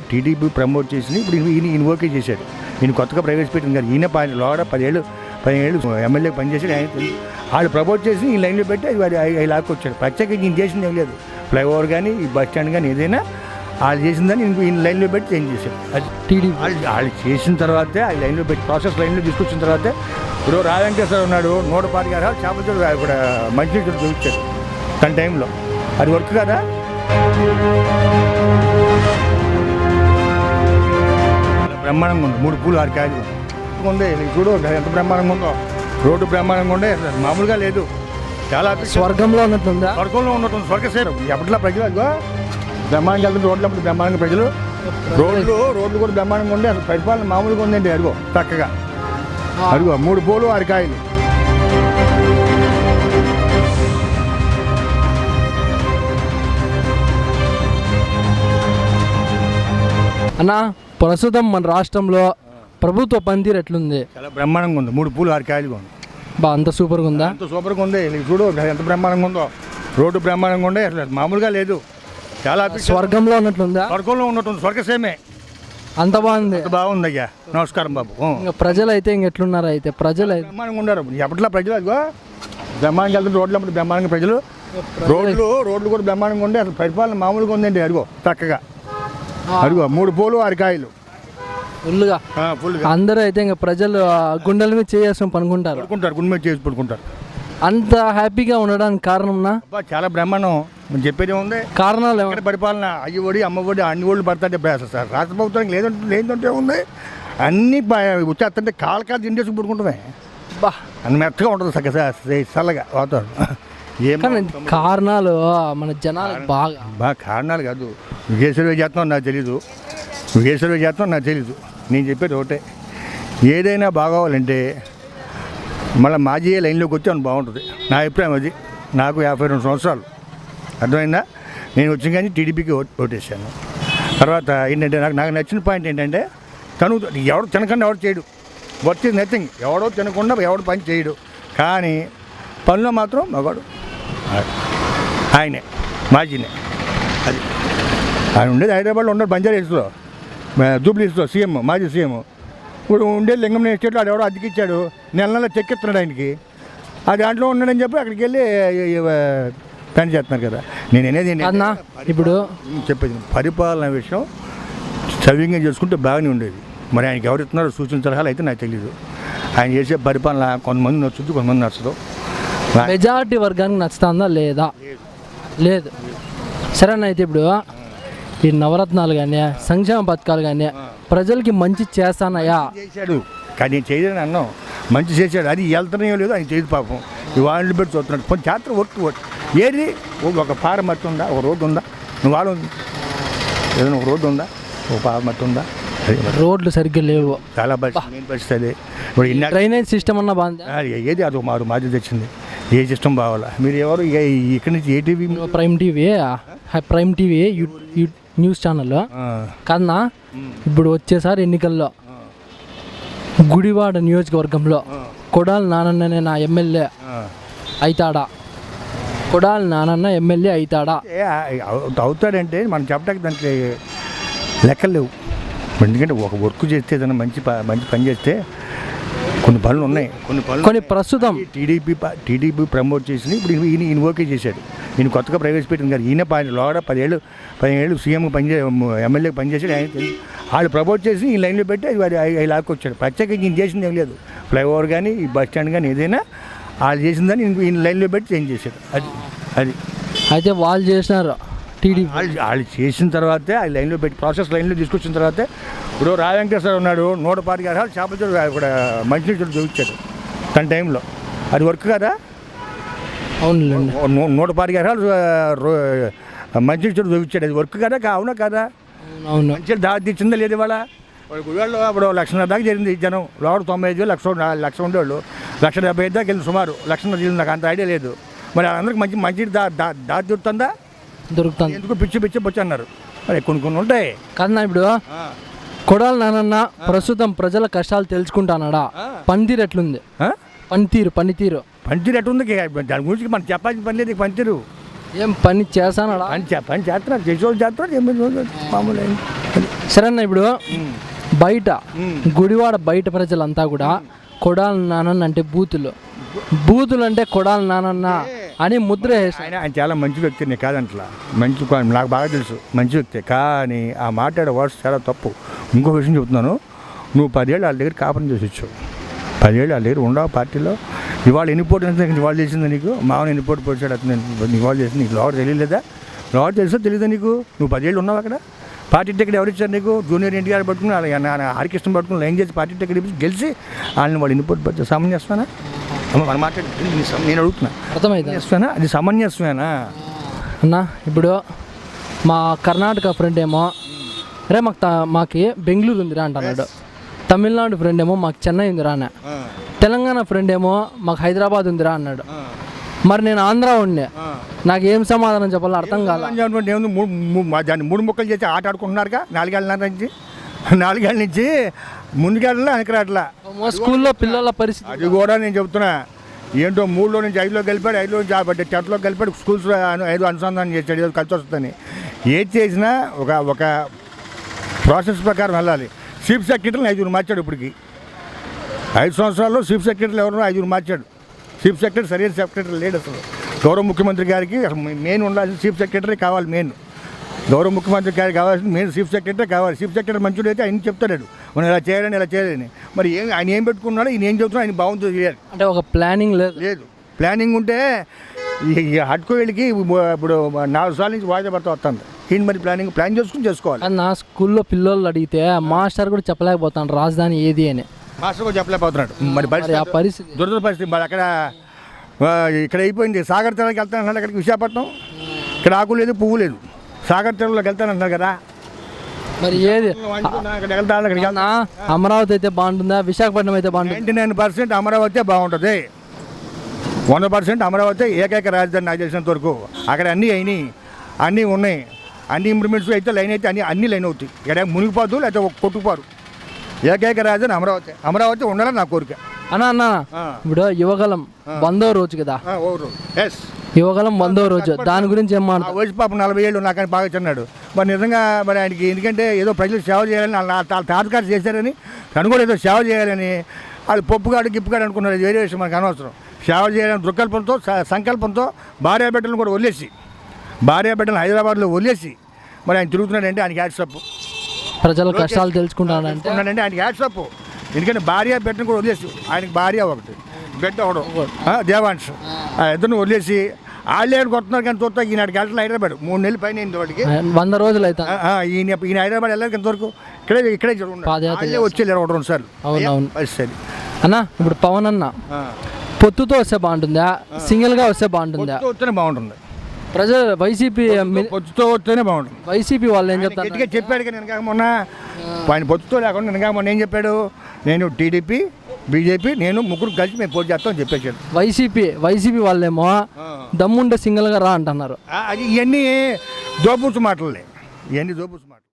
TDP promote చేసి ఇప్పుడు ఈయన ఓకే చేశాడు. ఈయన కొత్తగా ప్రవేశపెట్టింది కదా, ఈయన లోడ 15 ఎమ్మెల్యే పనిచేసాడు. ఆయన వాళ్ళు ప్రమోట్ చేసి ఈ లైన్లో పెట్టి అవి లాక్కొచ్చాడు. ప్రత్యేకంగా ఈయన చేసింది ఏం లేదు. ఫ్లైఓవర్ కానీ ఈ బస్ స్టాండ్ కానీ ఏదైనా వాళ్ళు చేసిందని ఈయన లైన్లో పెట్టి చేంజ్ చేశాడు. అది టీడీపీ వాళ్ళు చేసిన తర్వాతే ఆ లైన్లో పెట్టి ప్రాసెస్ లైన్లో తీసుకొచ్చిన తర్వాతే ఇప్పుడు రాజంకేశ్వర ఉన్నాడు 126 చేపలతో ఇక్కడ మంచినీళ్ళు చూపించాడు తన టైంలో. అది వర్క్ కదా. బ్రహ్మాండంగా ఉంది. 3 పూలు 6 కాయలు ఉంది. చూడు ఎంత బ్రహ్మాండంగా ఉందో. రోడ్డు బ్రహ్మాండంగా ఉండే, మామూలుగా లేదు. చాలా స్వర్గంలో ఉన్నట్టుందా? స్వర్గంలో ఉన్నట్టుంది. స్వర్గసేరం ఎప్పట్లో ప్రజలు అదిగో బ్రహ్మాండంగా వెళ్తుంది. రోడ్లు అప్పుడు బ్రహ్మాండంగా ప్రజలు రోడ్లు కూడా బ్రహ్మాండంగా ఉండే. అసలు పరిపాలన మామూలుగా ఉందండి. అదిగో చక్కగా అదిగో 3 పూలు 6 కాయలు. అన్నా, ప్రస్తుతం మన రాష్ట్రంలో ప్రభుత్వ పనితీరు ఎట్లుంది? చాలా బ్రహ్మాండంగా ఉంది. 3 పూలు 6 కాయలుగా ఉంది. అంత సూపర్గా ఉందా? అంత సూపర్గా ఉంది. చూడు ఎంత బ్రహ్మాండంగా ఉందో. రోడ్డు బ్రహ్మాండంగా ఉండే, అసలు మామూలుగా లేదు. చాలా స్వర్గంలో ఉన్నట్లుందా? స్వర్గంలో ఉన్నట్టుంది. స్వర్గసేమే. అంత బాగుంది. బాగుంది అయ్యా. నమస్కారం బాబు. ఇంకా ప్రజలు అయితే ఎట్లున్నారు? అయితే ప్రజలు అయితే బ్రహ్మాండంగా ఉన్నారు. ఎప్పట్లో ప్రజలు అదిగో బ్రహ్మాండంగా వెళ్తుంది. రోడ్లు అప్పుడు బ్రహ్మాండంగా ప్రజలు రోడ్లు కూడా బ్రహ్మాండంగా ఉండే. అసలు పరిపాలన మామూలుగా ఉందండి. అదిగో చక్కగా అదిగో 3 పూలు 6 కాయలు ఫుల్గా. అందరూ అయితే ఇంకా ప్రజలు గుండెల మీద చేసుకుని పనుకుంటారు. గుండె మీద చేసి పడుకుంటారు. అంత హ్యాపీగా ఉండడానికి కారణంనా? చాలా బ్రహ్మాండం. మనం చెప్పేది ఉంది. కారణాలు పరిపాలన అయ్యి అమ్మ ఒడి అన్ని ఒళ్ళు పడతాంటే సార్ రాష్ట్ర ప్రభుత్వానికి లేదంటే ఉంది. అన్నీ వచ్చేస్తుంటే కాలు తిండేసి పడుకుంటామే. అన్ని మెత్తగా ఉంటుంది చల్లగా వాతావరణం. కారణాలు మన జనాలు బాగా కారణాలు కాదు. విజయశ్వరి చేస్తాం నాకు తెలీదు. నేను చెప్పేది ఒకటే, ఏదైనా బాగోవాలంటే మళ్ళీ మాజీ లైన్లోకి వచ్చి అని బాగుంటుంది. నా అభిప్రాయం అది. నాకు 52 సంవత్సరాలు. అర్థమైందా? నేను వచ్చిన కానీ టీడీపీకి ఓటేసాను. తర్వాత ఏంటంటే నాకు నచ్చిన పాయింట్ ఏంటంటే తను ఎవడు తినకుండా ఎవడు చేయడు. Work is nothing. ఎవడో తినకుండా ఎవడు పని చేయడు. కానీ పనిలో మాత్రం మగాడు ఆయనే, మాజీనే. అది ఆయన ఉండేది హైదరాబాద్లో ఉన్నాడు, బంజారా హిల్స్లో, జూబ్లీ హిల్స్లో సీఎం, మాజీ సీఎం. ఇప్పుడు ఉండేది లింగం ఎస్టేట్లో ఆడు ఎవడో అద్దెకిచ్చాడు. నెల చెక్కిస్తున్నాడు ఆయనకి. ఆ దాంట్లో ఉన్నాడని చెప్పి అక్కడికి వెళ్ళి పని చేస్తున్నారు కదా. నేను అనేది ఇప్పుడు చెప్పేది పరిపాలన విషయం సవ్యంగా చేసుకుంటే బాగానే ఉండేది. మరి ఆయనకి ఎవరు ఇస్తున్నారో సూచన సలహాలు అయితే నాకు తెలియదు. ఆయన చేసే పరిపాలన కొంతమంది నచ్చుద్ది, కొంతమంది నచ్చదు. మెజారిటీ వర్గానికి నచ్చుతుందా లేదా? లేదు. సరేనా? అయితే ఇప్పుడు ఈ నవరత్నాలు కానీ సంక్షేమ పథకాలు కానీ ప్రజలకి మంచి చేస్తానయా? చేశాడు కానీ నేను చేయలేని అన్నాం. మంచి చేశాడు. అది వెళ్తున్నాయో లేదో ఆయన చేయదు పాపం. ఈ వాళ్ళు పెట్టి చూస్తున్నాడు. కొంచెం జాతర వర్క్ ఏది ఒక పారమట్టి ఉందా? ఒక రోడ్డు ఉందా? నువ్వు వాళ్ళు ఏదైనా ఒక రోడ్డు ఉందా? ఒక పారమట్టి ఉందా? రోడ్లు సరిగ్గా లేవు. చాలా పరిస్థితి. ఇప్పుడు డ్రైనేజ్ సిస్టమ్ అన్నా బాగుంది. ఏది అది మాది తెచ్చింది. ఏ సిస్టమ్ బావాలా? మీరు ఎవరు ఇక్కడి నుంచి ఏ TV? Prime TV news channel కన్నా ఇప్పుడు వచ్చేసారి ఎన్నికల్లో గుడివాడ నియోజకవర్గంలో కొడాలి నానన్న నా ఎమ్మెల్యే అవుతాడా? కొడాలి నానన్న ఎమ్మెల్యే అవుతాడా? అవుతాడంటే మనం చెప్పడానికి దానికి లెక్కలు లేవు. ఎందుకంటే ఒక వర్క్ చేస్తే ఏదైనా మంచి పని చేస్తే కొన్ని పనులు ఉన్నాయి. కొన్ని ప్రస్తుతం టీడీపీ ప్రమోట్ చేసి ఇప్పుడు ఈయన ఓకే చేశాడు. ఈయన కొత్తగా ప్రవేశపెట్టింది కదా, ఈయన లోడ 15 సీఎం ఎమ్మెల్యే పనిచేసాడు. ఆయన వాళ్ళు ప్రమోట్ చేసి ఈ లైన్లో పెట్టి అవి లాక్కొచ్చాడు. ప్రత్యేకంగా ఈయన చేసింది ఏం లేదు. ఫ్లైఓవర్ కానీ ఈ బస్ స్టాండ్ కానీ ఏదైనా వాళ్ళు చేసిందని ఈయన లైన్లో పెట్టి చేంజ్ చేశాడు. అది అయితే వాళ్ళు చేసినారు. టీడీపీ వాళ్ళు చేసిన తర్వాతే ఆ లైన్లో పెట్టి ప్రాసెస్ లైన్లో తీసుకొచ్చిన తర్వాతే ఇప్పుడు రాజంకేశ్వర ఉన్నాడు 126 చేపలతో ఇక్కడ మంచినీళ్ళు చూపించాడు తన టైంలో. అది వర్క్ కదా. అవునులేండి. 126 మంచినీళ్ళు చూపించాడు. అది వర్క్ కదా. అవునా కదా? అవును. మంచిగా దారి తెచ్చిందా లేదు? ఇవాళ గుడివాడలో అప్పుడు 1,00,000 దాకా జరిగింది జనం. లోపల 95,000 లక్ష ఉండేవాళ్ళు. 1,75,000 దాకా వెళ్ళి సుమారు 1,00,000 జరిగింది. నాకు అంత ఐడియా లేదు. మరి అందరికి మంచి దారి దొరుకుతుందా? దొరుకుతుంది. ఎందుకు పిచ్చి బొచ్చు అన్నారు. మరి కొన్ని ఉంటాయి కన్నా. ఇప్పుడు కొడాలి నానన్న ప్రస్తుతం ప్రజల కష్టాలు తెలుసుకుంటానాడా? పనితీరు ఎట్లుంది? పనితీరు ఎట్లుంది? దాని గురించి మనం చెప్పాల్సిన పని లేదు. పనితీరు ఏం పని చేస్తానాడా? పని చేస్తున్నారు. చేసేవాళ్ళు చేస్తున్నారు. మామూలు సరే అన్న, ఇప్పుడు బయట గుడివాడ బయట ప్రజలంతా కూడా కొడాల నానన్న అంటే బూతులు అంటే కొడాల నానన్న అని ముద్ర వేసి ఆయన చాలా మంచి వ్యక్తి, నేను కాదంటలా, నాకు బాగా తెలుసు మంచి వ్యక్తి. కానీ ఆ మాట్లాడే వర్డ్స్ చాలా తప్పు. ఇంకో విషయం చెప్తున్నాను, నువ్వు 10 ఏళ్ళు వాళ్ళ దగ్గర కాపురం చేసి వచ్చావు, 10 ఏళ్ళు వాళ్ళ దగ్గర ఉండవు పార్టీలో. ఇవాళ ఎన్ని పోటీ ఇవాళ చేసిందా నీకు? మామూలు ఎన్ని పోటీ పొడిచాడు అతను, ఇవాళ చేసింది నీకు లోటు తెలియలేదా? లోటు తెలుసా తెలియదా నీకు? నువ్వు 10 ఏళ్ళు ఉన్నావు అక్కడ. పార్టీ టికెట్ ఎవరు ఇచ్చారు నీకు? జూనియర్ ఎన్టీఆర్ పట్టుకుని హరికృష్ణ పట్టుకుని లైన్ చేసి పార్టీ టికెట్ ఇచ్చి గెలిచి వాళ్ళని వాళ్ళు ఎన్ని పోటీ పడితే సమంజసమేనా? మనం మాట్లాడి నేను అడుగుతున్నా, అర్థమైందా? అది సమంజసమేనా అన్న? ఇప్పుడు మా కర్ణాటక ఫ్రెండ్ ఏమో రే మాకు బెంగళూరు ఉందిరా అంటున్నాడు, తమిళనాడు ఫ్రెండ్ ఏమో మాకు చెన్నై ఉందిరా అన్న, తెలంగాణ ఫ్రెండ్ ఏమో మాకు హైదరాబాద్ ఉందిరా అన్నాడు. మరి నేను ఆంధ్ర ఉండే, నాకు ఏం సమాధానం చెప్పాలో అర్థం కాదు. దాన్ని 3 ముక్కలు చేసి ఆట ఆడుకుంటున్నారుగా 4 ఏళ్ళ నుంచి ముందుకెళ్ళలా వెనకరాట్లా. స్కూల్లో పిల్లల పరిస్థితి అది కూడా నేను చెప్తున్నా. ఏంటో 3లో నుంచి 5లోకి వెళ్ళిపోయాడు, 5లో నుంచి 10లోకి వెళ్ళిపోయాడు, స్కూల్స్ 5 అనుసంధానం చేశాడు, ఏదో కలిసి వస్తుందని. ఏది చేసినా ఒక ప్రాసెస్ ప్రకారం వెళ్ళాలి. చీఫ్ సెక్రటరీని 5 మార్చాడు. ఇప్పటికి 5 సంవత్సరాల్లో చీఫ్ సెక్రటరీలు ఎవరో 5 మార్చాడు. చీఫ్ సెక్రటరీ సరైన సెక్రటరీ లేడు అసలు. గౌరవ ముఖ్యమంత్రి గారికి మెయిన్ ఉండాల్సిన చీఫ్ సెక్రటరీ కావాలి. గౌరవ ముఖ్యమంత్రి గారికి కావాల్సిన మెయిన్ చీఫ్ సెక్రటరీ కావాలి. చీఫ్ సెక్రటరీ మంచిగా అయితే ఆయన చెప్తాడు, మనం ఇలా చేయాలని. మరి ఆయన ఏం పెట్టుకున్నాడో ఈయన ఏం చెప్తున్నాడు, ఆయన బాగుంటుంది చేయాలి. అంటే ఒక ప్లానింగ్ లేదు. ప్లానింగ్ ఉంటే ఈ హట్కోయిల్కి ఇప్పుడు 4 సార్లు నుంచి వాయిదా పడతా వస్తుంది. ఈయన మరి ప్లాన్ చేసుకోవాలి. నా స్కూల్లో పిల్లలు అడిగితే మాస్టర్ కూడా చెప్పలేకపోతాను రాజధాని ఏది అని. మాస్టర్ కూడా చెప్పలేకపోతున్నాడు. మరి ఆ పరిస్థితి దురద పరిస్థితి. మరి అక్కడ ఇక్కడ అయిపోయింది. సాగర్ తీరానికి వెళ్తానన్నాడు, అక్కడికి విశాఖపట్నం. ఇక్కడ ఆకు లేదు, పువ్వు లేదు. సాగర్ తీరంలోకి వెళ్తానంటున్నారు కదా. మరి ఏది అమరావతి అయితే బాగుంటుందా, విశాఖపట్నం అయితే బాగుంటుంది? 99% అమరావతి బాగుంటుంది. 100% అమరావతి ఏకైక రాజధాని నాకు తెలిసినంత వరకు. అక్కడ అన్నీ అయినాయి, అన్నీ ఉన్నాయి, అన్ని ఇంప్రూవ్మెంట్స్ అయితే లైన్ అయితే అన్ని లైన్ అవుతాయి. ఇక్కడ మునిగిపోదు లేకపోతే కొట్టుకుపోరు. ఏకైక రాజధాని అమరావతి ఉండాలని నా కోరిక. అన్న ఇప్పుడు యువగలం 100వ రోజు కదా, యువగలం 100వ రోజు, దాని గురించి ఏం మాట? వయసు పాపం 40 ఏళ్ళు నాకని బాగా చిన్నాడు. మరి నిజంగా మరి ఆయనకి ఎందుకంటే ఏదో ప్రజలకు సేవ చేయాలని తాతగారు చేశారని, తను కూడా ఏదో సేవ చేయాలని వాళ్ళు పప్పుగాడు గిప్పుగాడు అనుకున్నారు. వేరే విషయం మనకు అనవసరం. సేవ చేయాలని దృక్కల్పంతో సంకల్పంతో భార్యాబిడ్డలను కూడా వదిలేసి, భార్యాబిడ్డలను హైదరాబాద్లో వదిలేసి మరి ఆయన తిరుగుతున్నాడంటే ఆయనకి హ్యాట్సప్. ప్రజల కష్టాలు తెలుసుకుంటానంటే ఆయనకి హ్యాట్సప్. ఎందుకంటే భార్య బిడ్డను కూడా వదిలేసి, ఆయనకి భార్య ఒకటి, బిడ్డ ఒకడు దేవాంశ్, ఇద్దరిని వదిలేసి వాళ్ళే కొడుతున్నారు. కానీ చూస్తా ఈనాటికి వెళ్ళాలి హైదరాబాద్ 3 నెలలు పైన వాటికి 100 రోజులు అయితే ఈయన హైదరాబాద్ వెళ్ళాలి. ఎంతవరకు ఇక్కడే వచ్చేయారు 1-2 సార్లు. అవునవును సరే అన్న. ఇప్పుడు పవన్ అన్న పొత్తుతో వస్తే బాగుంటుందా, సింగిల్గా వస్తే బాగుంటుందా? వస్తేనే బాగుంటుంది. ప్రజలు వైసీపీ పొత్తుతో వస్తేనే బాగుంటుంది. వైసీపీ వాళ్ళు ఏం చెప్తారు? గట్టిగా చెప్పాడు కానీ నేను మొన్న ఆయన పొత్తుతో లేకుండా నేను మొన్న ఏం చెప్పాడు, నేను టీడీపీ బీజేపీ నేను ముగ్గురు కలిసి మేము పోటీ చేస్తామని చెప్పేసాడు. వైసీపీ వాళ్ళేమో దమ్ముంటే సింగిల్గా రా అంటున్నారు. అది ఇవన్నీ దోబూసు మాటలే, ఇవన్నీ దోబూసు మాటలు.